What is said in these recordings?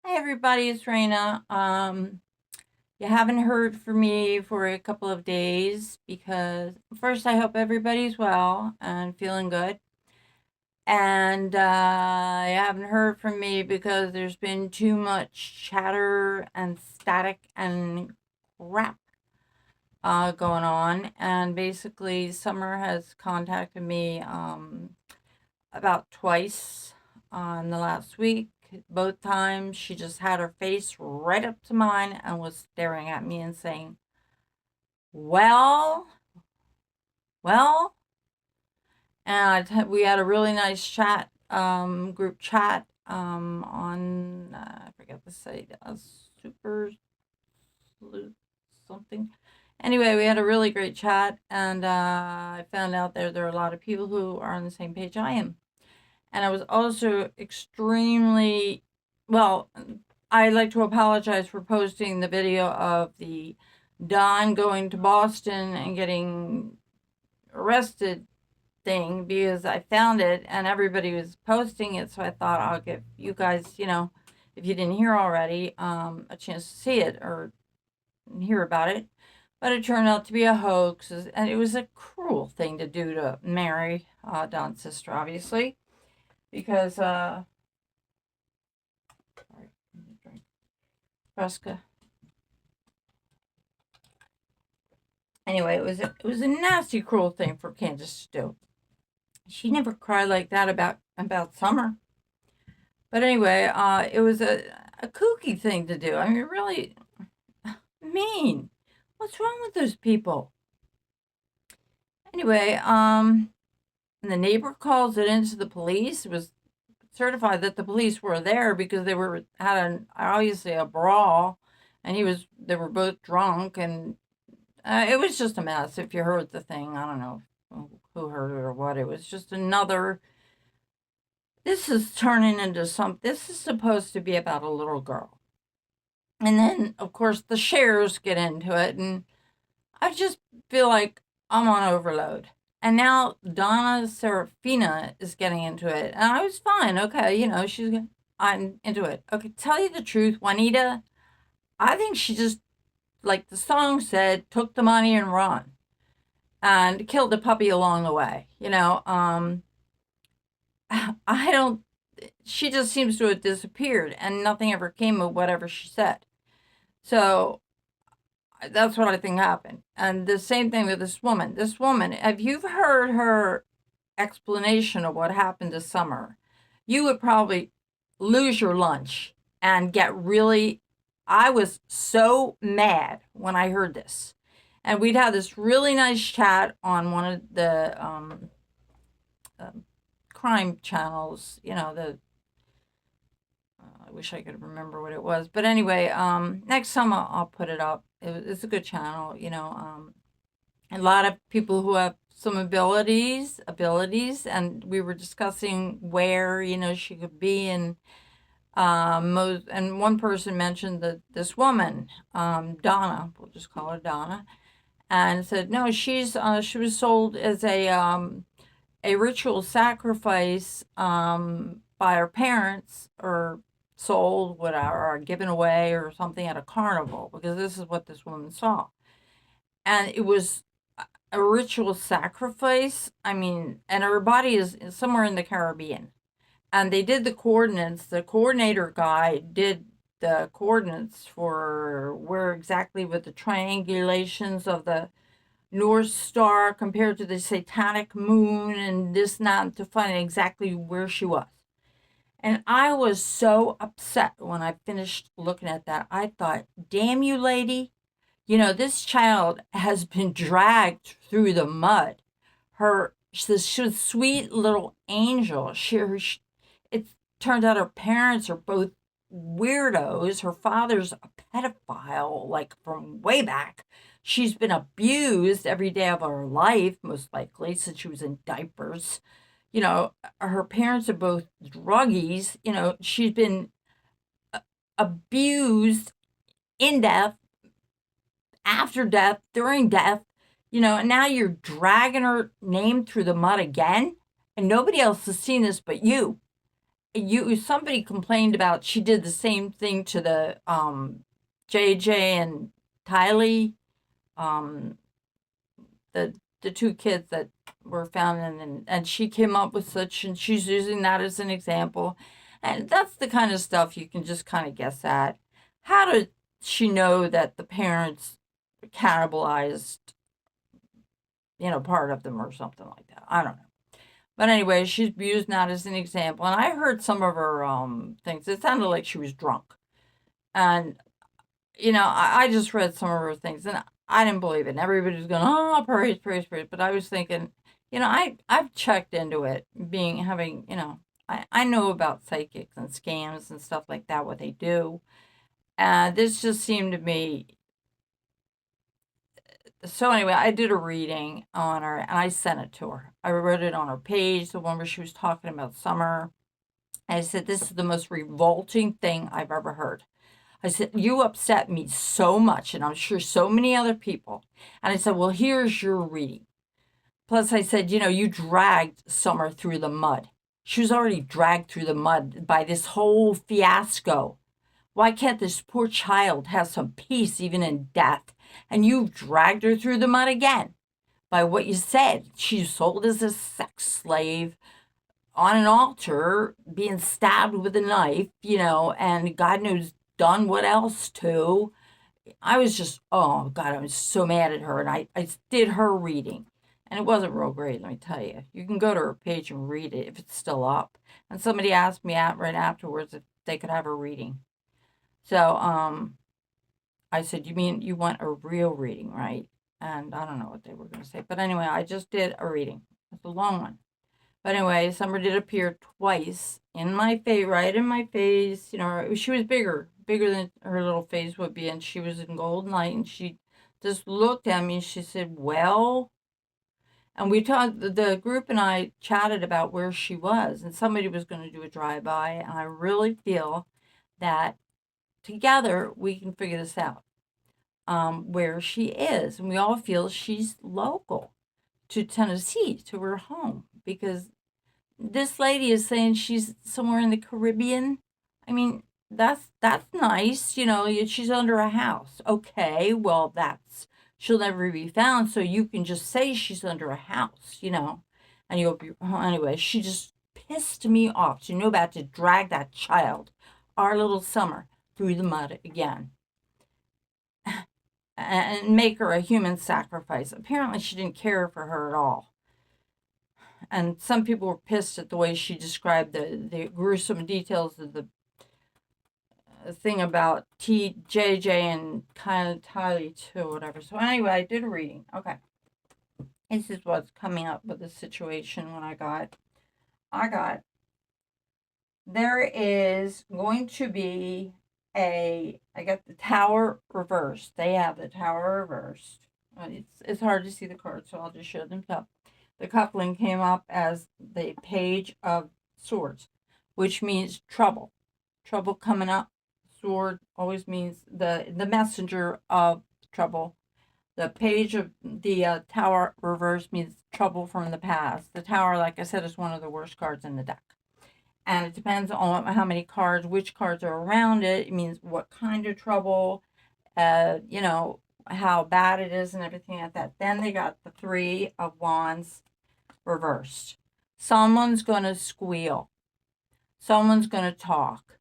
Hi everybody, it's Raina. You haven't heard from me for a couple of days because first I hope everybody's well and feeling good. And you haven't heard from me because there's been too much chatter and static and crap going on. And basically, Summer has contacted me about twice in the last week. Both times she just had her face right up to mine and was staring at me and saying, well, well. And we had a really nice chat, group chat on, I forget the site, Super Sleuth something. Anyway, we had a really great chat, and I found out there are a lot of people who are on the same page I am. And I was also extremely, well, I'd like to apologize for posting the video of the Don going to Boston and getting arrested thing because I found it and everybody was posting it. So I thought I'll give you guys, if you didn't hear already, a chance to see it or hear about it. But it turned out to be a hoax, and it was a cruel thing to do to Mary, Don's sister, obviously. Because sorry, drink. Fresca. Anyway, it was a nasty, cruel thing for Candace to do. She never cried like that about Summer. But anyway, it was a kooky thing to do. I mean, really mean. What's wrong with those people? Anyway, and the neighbor calls it into the police. It was certified that the police were there because they had obviously a brawl, and they were both drunk, and it was just a mess. If you heard the thing, I don't know who heard it or what. It was just another. This is turning into This is supposed to be about a little girl, and then of course the shares get into it, and I just feel like I'm on overload. And now Donna Serafina is getting into it. And I was fine. Okay, I'm into it. Okay, tell you the truth, Juanita, I think she just, like the song said, took the money and run and killed the puppy along the way. I don't, she just seems to have disappeared and nothing ever came of whatever she said. So that's what I think happened. And the same thing with this woman. This woman, if you've heard her explanation of what happened this summer, you would probably lose your lunch and get really. I was so mad when I heard this. And we'd had this really nice chat on one of the uh, crime channels, I wish I could remember what it was. But anyway, next time I'll put it up. It's a good channel, a lot of people who have some abilities, and we were discussing where, she could be. And and one person mentioned that this woman, Donna, we'll just call her Donna, and said, no, she was sold as a ritual sacrifice by her parents, or sold, whatever, or given away or something at a carnival, because this is what this woman saw. And it was a ritual sacrifice. I mean, and her body is somewhere in the Caribbean. And they did the coordinates. The coordinator guy did the coordinates for where exactly, with the triangulations of the North Star compared to the satanic moon and this and that, to find exactly where she was. And I was so upset when I finished looking at that. I thought, damn you, lady. This child has been dragged through the mud. She was a sweet little angel. It turns out her parents are both weirdos. Her father's a pedophile, like from way back. She's been abused every day of her life, most likely, since she was in diapers. Her parents are both druggies. She's been abused in death, after death, during death, and now you're dragging her name through the mud again, and nobody else has seen this but you. somebody complained about she did the same thing to the JJ and Tylee, um, the two kids that were found, and she came up with such, and she's using that as an example, and that's the kind of stuff you can just kind of guess at. How did she know that the parents cannibalized, part of them or something like that? I don't know. But anyway, she's using that as an example, and I heard some of her things. It sounded like she was drunk, and I just read some of her things, and I didn't believe it. And everybody's going, oh, praise, praise, praise. But I was thinking, I've checked into it, I know about psychics and scams and stuff like that, what they do. And this just seemed to me. So anyway, I did a reading on her, and I sent it to her. I wrote it on her page, the one where she was talking about summer. And I said, this is the most revolting thing I've ever heard. I said, you upset me so much, and I'm sure so many other people. And I said, well, here's your reading. Plus, I said, you dragged Summer through the mud. She was already dragged through the mud by this whole fiasco. Why can't this poor child have some peace even in death? And you've dragged her through the mud again by what you said. She's sold as a sex slave on an altar, being stabbed with a knife, and God knows done what else too. I was just, oh God, I was so mad at her. And I did her reading. And it wasn't real great, let me tell you. You can go to her page and read it if it's still up. And somebody asked me right afterwards if they could have a reading. So I said, you mean you want a real reading, right? And I don't know what they were going to say. But anyway, I just did a reading. It's a long one. But anyway, Summer did appear twice in my face, right in my face. She was bigger than her little face would be, and she was in gold light, and she just looked at me, and she said, well, and we talked, the group and I chatted about where she was, and somebody was going to do a drive-by, and I really feel that together we can figure this out, where she is, and we all feel she's local to Tennessee, to her home, because this lady is saying she's somewhere in the Caribbean. I mean, that's nice. She's under a house. Okay, well, she'll never be found. So you can just say she's under a house, and you'll be, anyway, she just pissed me off. She knew about to drag that child, our little Summer, through the mud again and make her a human sacrifice. Apparently she didn't care for her at all. And some people were pissed at the way she described the gruesome details of the thing about JJ and kind of Tylee too, whatever. So anyway, I did a reading. Okay. This is what's coming up with the situation when I got, there is going to be I got the Tower reversed. They have the Tower reversed. It's hard to see the cards, so I'll just show them up. The coupling came up as the Page of Swords, which means trouble. Trouble coming up. Sword always means the messenger of trouble. The Page of the Tower reverse means trouble from the past. The Tower, like I said, is one of the worst cards in the deck. And it depends on how many cards, which cards are around it. It means what kind of trouble, how bad it is and everything like that. Then they got the Three of Wands reversed. Someone's going to squeal. Someone's going to talk.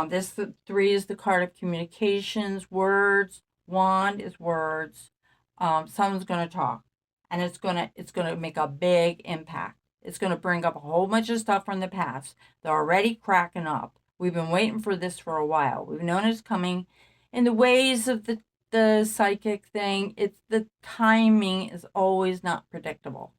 This three is the card of communications, words. Wand is words. Someone's going to talk, and it's going to make a big impact. It's going to bring up a whole bunch of stuff from the past. They're already cracking up. We've been waiting for this for a while. We've known it's coming. In the ways of the psychic thing, it's the timing is always not predictable.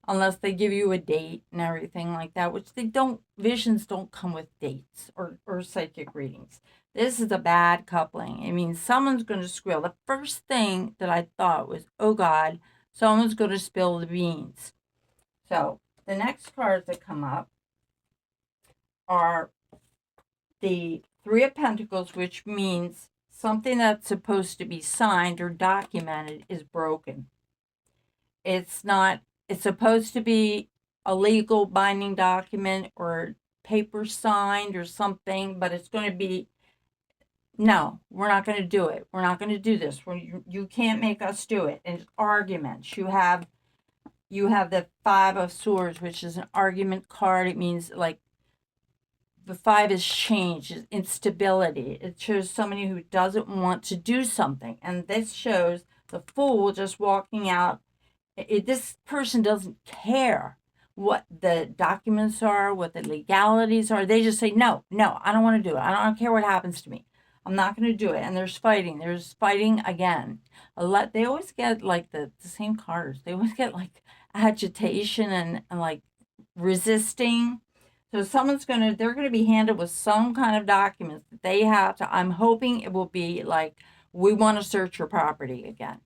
Unless they give you a date and everything like that, which they don't, visions don't come with dates or psychic readings. This is a bad coupling. It means someone's going to squeal. The first thing that I thought was, oh God, someone's going to spill the beans. So the next cards that come up are the Three of Pentacles, which means something that's supposed to be signed or documented is broken. It's not, it's supposed to be a legal binding document or paper signed or something, but it's going to be, no, we're not going to do it. We're not going to do this. You can't make us do it. And it's arguments. You have the Five of Swords, which is an argument card. It means like the five is change, is instability. It shows somebody who doesn't want to do something. And this shows the Fool just walking out. This person doesn't care what the documents are, what the legalities are. They just say, no, I don't want to do it. I don't care what happens to me. I'm not going to do it. And there's fighting. There's fighting again. They always get like the same cards. They always get like agitation and like resisting. So they're going to be handed with some kind of documents that they have to, I'm hoping it will be like, we want to search your property again.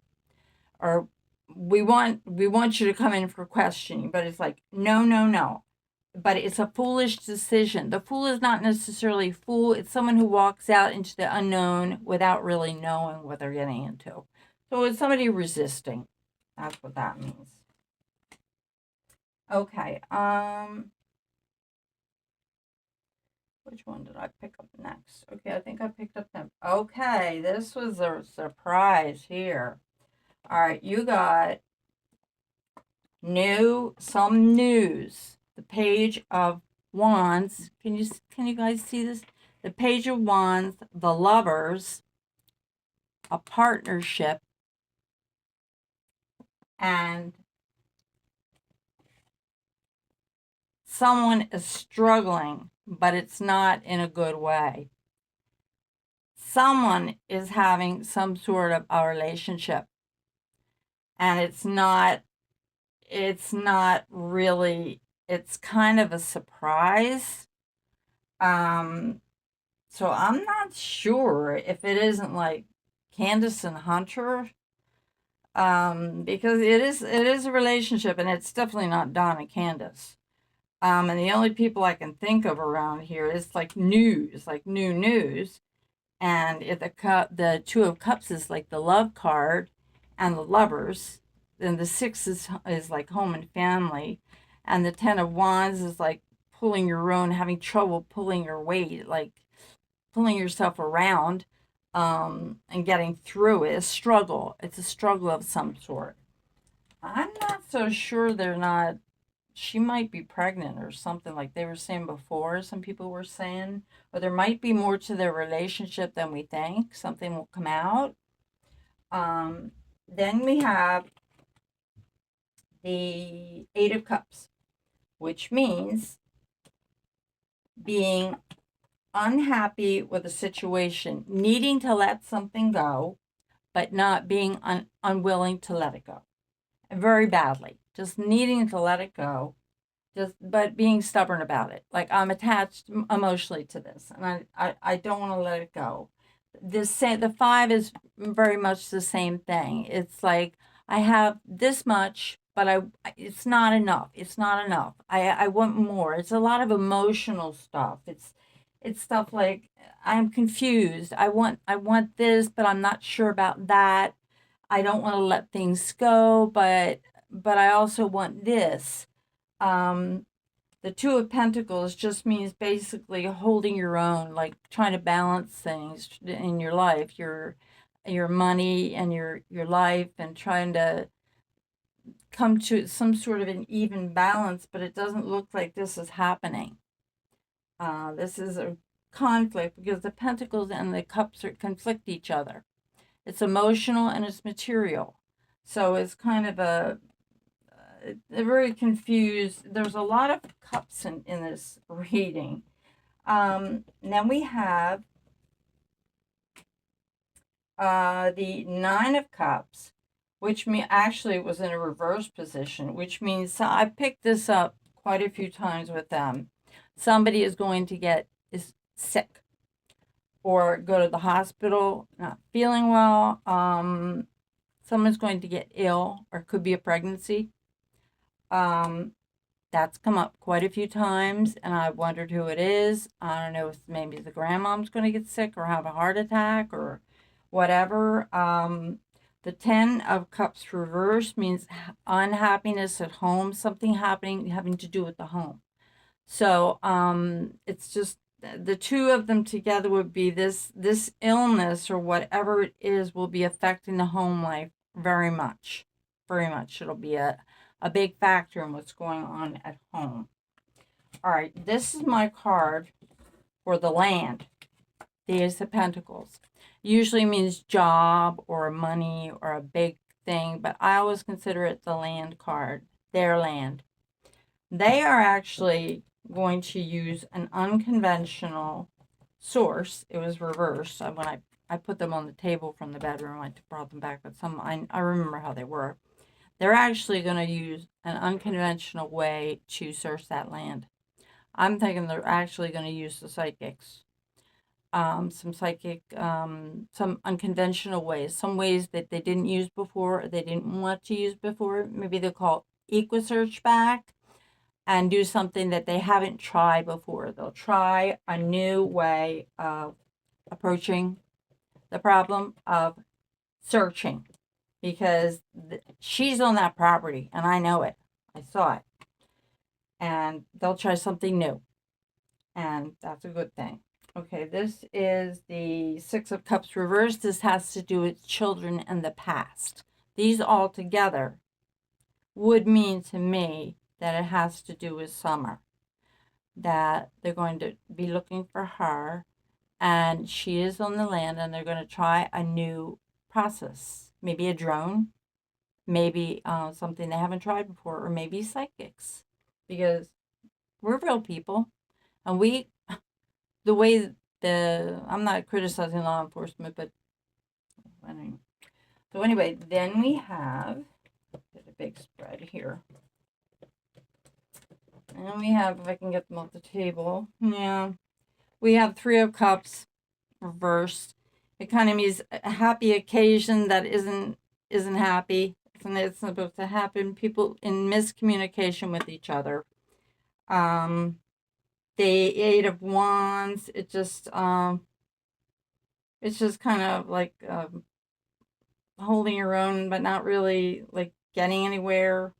Or we want you to come in for questioning, but it's like, no. But it's a foolish decision. The Fool is not necessarily a fool. It's someone who walks out into the unknown without really knowing what they're getting into. So it's somebody resisting. That's what that means. Okay. Which one did I pick up next? Okay, I think I picked up them. Okay, this was a surprise here. All right, you got some news. The Page of Wands. Can you guys see this? The Page of Wands, the Lovers, a partnership, and someone is struggling, but it's not in a good way. Someone is having some sort of a relationship, and it's not really, it's kind of a surprise. So I'm not sure if it isn't like Candace and Hunter, because it is a relationship, and it's definitely not Don and Candace. And the only people I can think of around here is like news, like new news. And if the Two of Cups is like the love card and the lovers, then the Six is like home and family, and the Ten of Wands is like pulling your own, having trouble pulling your weight, like pulling yourself around, and getting through it. It's a struggle of some sort. I'm not so sure she might be pregnant or something, like they were saying before. Some people were saying, or there might be more to their relationship than we think. Something will come out. Then we have the Eight of Cups, which means being unhappy with a situation, needing to let something go, but not being unwilling to let it go. Very badly. Just needing to let it go, but being stubborn about it. Like, I'm attached emotionally to this, and I don't want to let it go. The five is very much the same thing. It's like, I have this much, but it's not enough. It's not enough. I want more. It's a lot of emotional stuff. It's stuff like, I'm confused. I want this, but I'm not sure about that. I don't want to let things go, but I also want this. The Two of Pentacles just means basically holding your own, like trying to balance things in your life, your money and your life, and trying to come to some sort of an even balance, but it doesn't look like this is happening. This is a conflict because the Pentacles and the Cups conflict each other. It's emotional and it's material. So it's kind of they're very confused. There's a lot of cups in this reading. Then we have the Nine of Cups, which actually it was in a reverse position, which means, so I picked this up quite a few times with them. Somebody is going to is sick or go to the hospital, not feeling well. Someone's going to get ill, or could be a pregnancy. That's come up quite a few times, and I wondered who it is. I don't know if maybe the grandmom's going to get sick or have a heart attack or whatever. The Ten of Cups reverse means unhappiness at home, something happening having to do with the home. So it's just the two of them together would be this illness or whatever it is will be affecting the home life very much. Very much. It'll be a big factor in what's going on at home. All right, this is my card for the land. The Ace of Pentacles. Usually means job or money or a big thing, but I always consider it the land card, their land. They are actually going to use an unconventional source. It was reversed. When I put them on the table from the bedroom, I brought them back, but I remember how they were. They're actually going to use an unconventional way to search that land. I'm thinking they're actually going to use the psychics. Some unconventional ways, some ways that they didn't use before, or they didn't want to use before. Maybe they'll call EquiSearch back and do something that they haven't tried before. They'll try a new way of approaching the problem of searching, because she's on that property and I know it. I saw it. And they'll try something new. And that's a good thing. Okay, this is the Six of Cups reversed. This has to do with children and the past. These all together would mean to me that it has to do with Summer. That they're going to be looking for her, and she is on the land, and they're going to try a new process. Maybe a drone, maybe something they haven't tried before, or maybe psychics. Because we're real people, and the way I'm not criticizing law enforcement, but anyway. So anyway, then we have a big spread here. And we have, if I can get them off the table, yeah, we have Three of Cups reversed. It kind of means a happy occasion that isn't happy. It's supposed to happen. People in miscommunication with each other. The Eight of Wands, it's just kind of like holding your own, but not really like getting anywhere.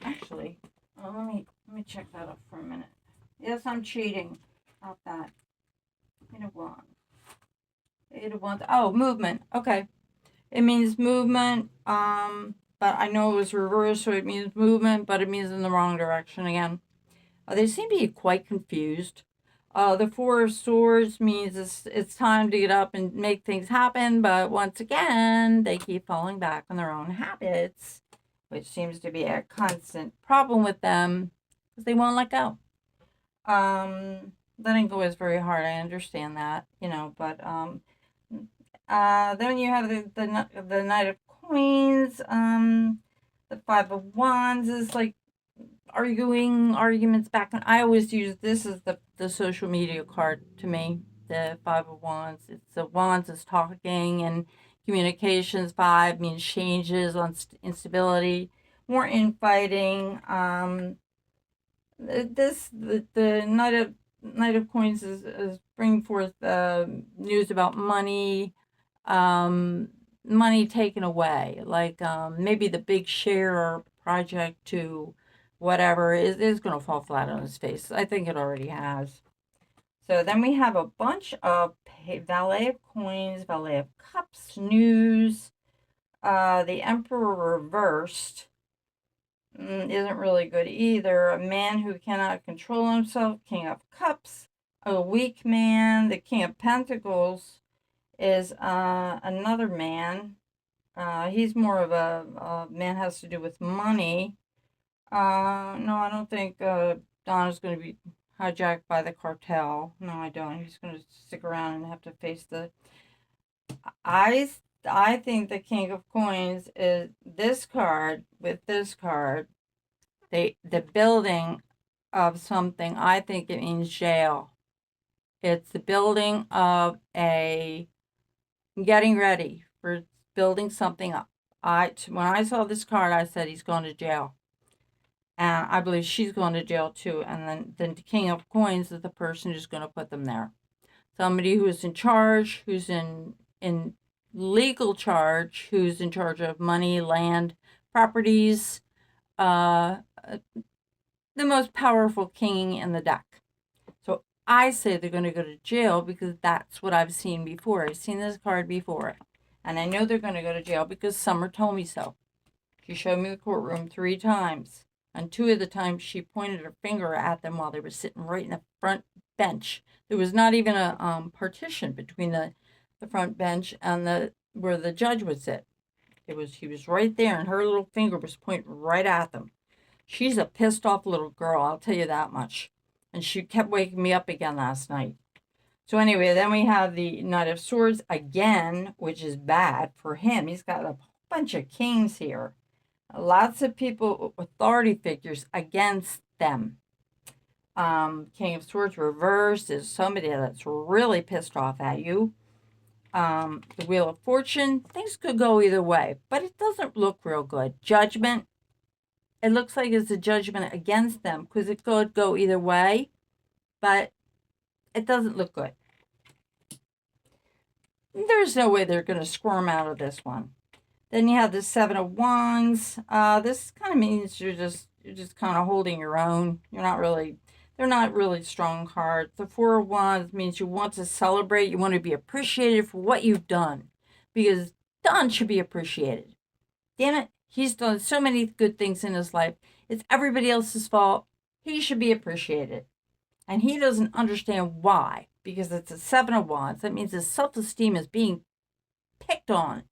Actually, let me check that up for a minute. Yes, I'm cheating. Not that. Eight of Wands. Eight of Wands. Oh, movement. Okay, it means movement. But I know it was reversed, so it means movement, but it means in the wrong direction again. They seem to be quite confused. The Four of Swords means it's time to get up and make things happen, but once again, they keep falling back on their own habits, which seems to be a constant problem with them because they won't let go. Letting go is very hard. I understand that, but then you have the Knight of Coins. The Five of Wands is like arguments back. And I always use this as the social media card to me. The Five of Wands. It's the Wands is talking, and communications. Five means changes on instability, more infighting. The Knight of Coins is bringing forth news about money, money taken away, like maybe the big share project to whatever is going to fall flat on his face. I think it already has. So then we have a bunch of Valet of Coins, Valet of Cups, news, the Emperor reversed. Isn't really good either. A man who cannot control himself, King of Cups, a weak man. The King of Pentacles is another man. He's more of a man, has to do with money. No, I don't think Donna's going to be hijacked by the cartel. No, I don't. He's going to stick around and have to face the... I think the King of Coins is this card with this card. The building of something. I think it means jail. It's the building of getting ready for building something up. When I saw this card, I said he's going to jail. And I believe she's going to jail too. And then the King of Coins is the person who's going to put them there. Somebody who is in charge, who's in legal charge, who's in charge of money, land, properties, the most powerful king in the deck. So I say they're going to go to jail because that's what I've seen before. I've seen this card before. And I know they're going to go to jail because Summer told me so. She showed me the courtroom 3 times. And 2 of the times she pointed her finger at them while they were sitting right in the front bench. There was not even a partition between the front bench and where the judge would sit. He was right there, and her little finger was pointing right at them. She's a pissed off little girl, I'll tell you that much. And she kept waking me up again last night. So anyway, then we have the Knight of Swords again, which is bad for him. He's got a bunch of kings here. Lots of people, authority figures against them. King of Swords reversed is somebody that's really pissed off at you. The Wheel of Fortune, things could go either way, but it doesn't look real good. Judgment, it looks like it's a judgment against them because it could go either way, but it doesn't look good. There's no way they're going to squirm out of this one. Then you have the 7 of Wands. This kind of means you're just kind of holding your own. They're not really strong cards. The 4 of Wands means you want to celebrate. You want to be appreciated for what you've done. Because Don should be appreciated. Damn it, he's done so many good things in his life. It's everybody else's fault. He should be appreciated. And he doesn't understand why. Because it's a 7 of Wands. That means his self-esteem is being picked on.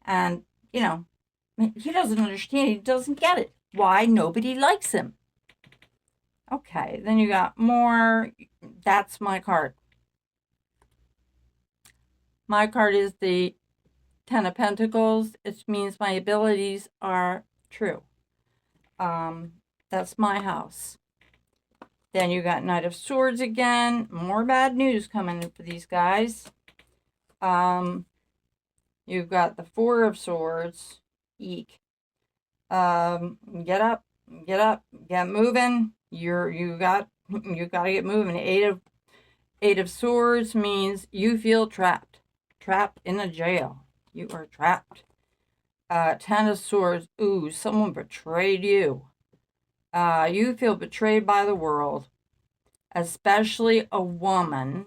And, he doesn't understand. He doesn't get it. Why nobody likes him. Okay, then you got more. That's my card. My card is the 10 of Pentacles. It means my abilities are true. That's my house. Then you got Knight of Swords again. More bad news coming for these guys. You've got the 4 of Swords. Eek. Get up, get moving. You got to get moving. 8 of Swords means you feel trapped in a jail. You are trapped. 10 of Swords. Ooh, someone betrayed you. You feel betrayed by the world, especially a woman.